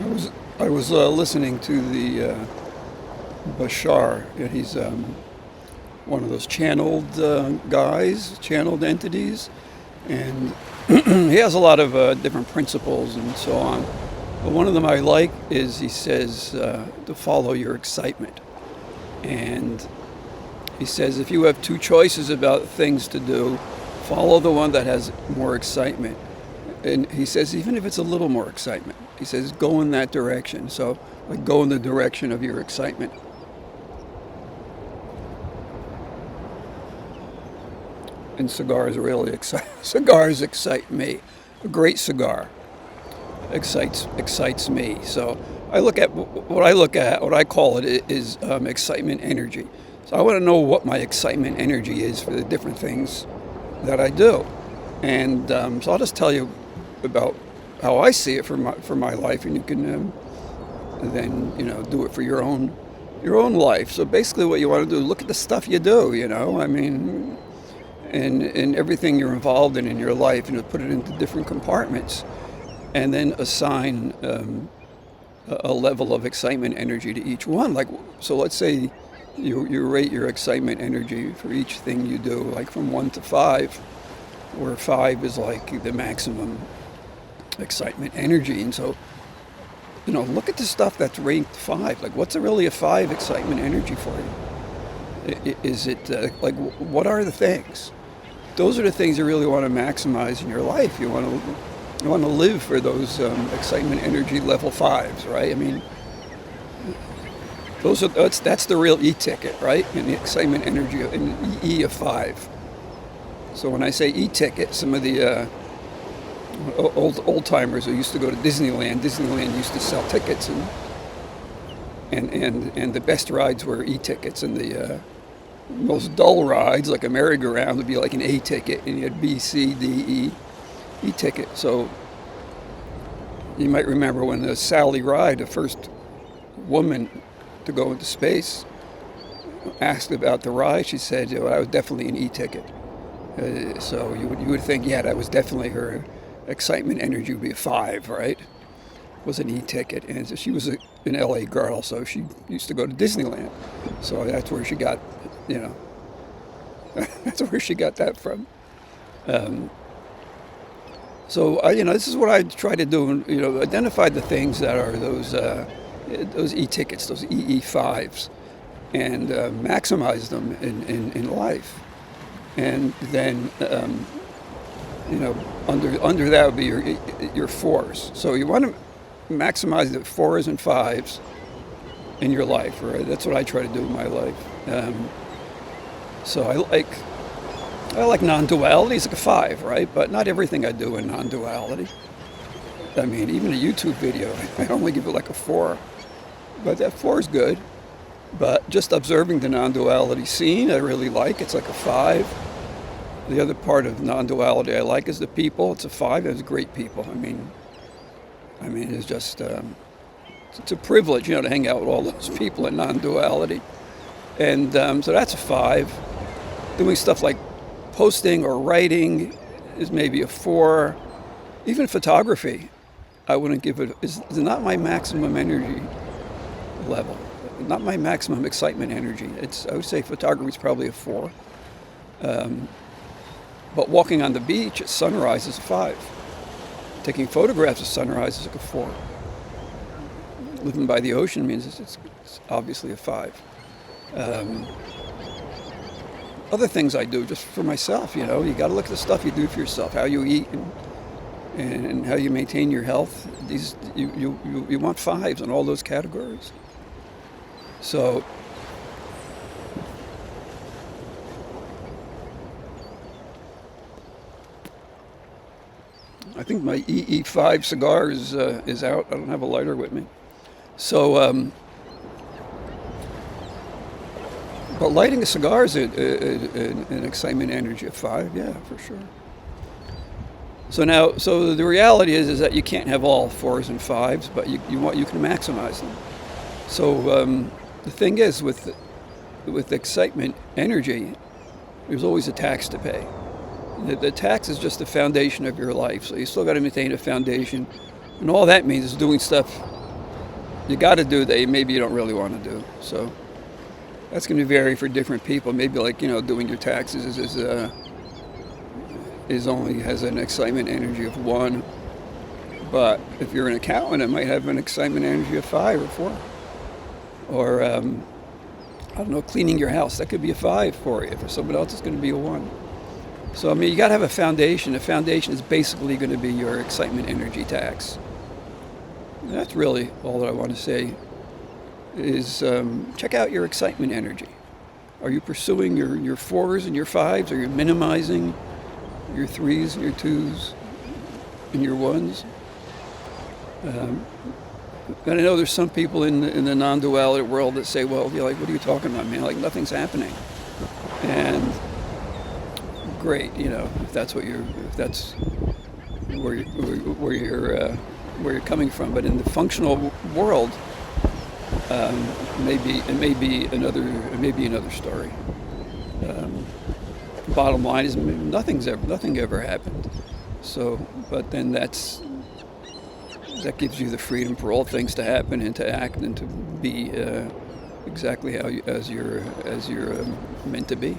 I was I was listening to the Bashar, and he's one of those channeled guys, channeled entities, and he has a lot of different principles and so on. But one of them I like is he says to follow your excitement, and he says if you have two choices about things to do, follow the one that has more excitement. And he says even if it's a little more excitement, he says go in that direction. So like go in the direction of your excitement. And cigars really excite. Cigars excite me. A great cigar excites me. So I look at what I call it is excitement energy. So I want to know what my excitement energy is for the different things that I do, and so I'll just tell you about how I see it for my life, and you can then do it for your own life. So basically, what you want to do, look at the stuff you do. I mean, and everything you're involved in your life, and put it into different compartments, and then assign a level of excitement energy to each one. Like, so let's say you rate your excitement energy for each thing you do, like from 1 to 5, where 5 is like the maximum excitement energy. And so, look at the stuff that's ranked 5. Like, what's really a 5 excitement energy for you? Is it like, what are the things? Those are the things you really want to maximize in your life. You want to live for those excitement energy level 5s, right? I mean, that's the real e-ticket, right? And the excitement energy in E of 5. So when I say e-ticket, some of the old timers who used to go to Disneyland used to sell tickets, and the best rides were e-tickets, and the most dull rides, like a merry-go-round, would be like an A ticket, and you had B, C, D, E, e-ticket. So you might remember when Sally Ride, the first woman to go into space, asked about the ride, she said, I was definitely an e-ticket. So you would think, yeah, that was definitely her excitement energy would be a 5, right? Was an e-ticket. And so she was an LA girl, so she used to go to Disneyland. So that's where she got, that's where she got that from. So this is what I try to do, identify the things that are those e-tickets, those EE5s, and maximize them in life. And then, under that would be your 4s. So you want to maximize the 4s and 5s in your life, right? That's what I try to do in my life. So I like non-duality. It's like a 5, right? But not everything I do in non-duality. I mean, even a YouTube video, I only give it like a 4. But that 4 is good. But just observing the non-duality scene, I really like. It's like a 5. The other part of non-duality I like is the people. It's a 5. It's great people. I mean, it's just it's a privilege, to hang out with all those people in non-duality. And so that's a 5. Doing stuff like posting or writing is maybe a 4. Even photography, I wouldn't give it. Is not my maximum energy level. Not my maximum excitement energy. I would say photography is probably a 4. But walking on the beach at sunrise is a 5. Taking photographs of sunrise is like a 4. Living by the ocean means it's obviously a 5. Other things I do just for myself, you got to look at the stuff you do for yourself, how you eat and how you maintain your health. You want 5s in all those categories. So I think my EE5 cigar is out. I don't have a lighter with me. So, but lighting a cigar is an excitement energy of 5, yeah, for sure. So the reality is that you can't have all 4s and 5s, but you can maximize them. So the thing is with excitement energy, there's always a tax to pay. The tax is just the foundation of your life, so you still got to maintain a foundation, and all that means is doing stuff you got to do that maybe you don't really want to do. So that's going to vary for different people. Maybe like, doing your taxes is only has an excitement energy of 1. But if you're an accountant, it might have an excitement energy of 5 or 4. Or, I don't know, cleaning your house. That could be a 5 for you. For someone else, it's going to be a 1. So, I mean, you got to have a foundation. The foundation is basically going to be your excitement energy tax. And that's really all that I want to say is check out your excitement energy. Are you pursuing your 4s and your 5s? Are you minimizing your 3s and your 2s and your 1s? And I know there's some people in the non-duality world that say, well, you're like, what are you talking about, man? Like, nothing's happening. And great, if that's where you're coming from. But in the functional world, it may be another story. Bottom line is nothing ever happened. So, but then that gives you the freedom for all things to happen and to act and to be exactly as you're meant to be.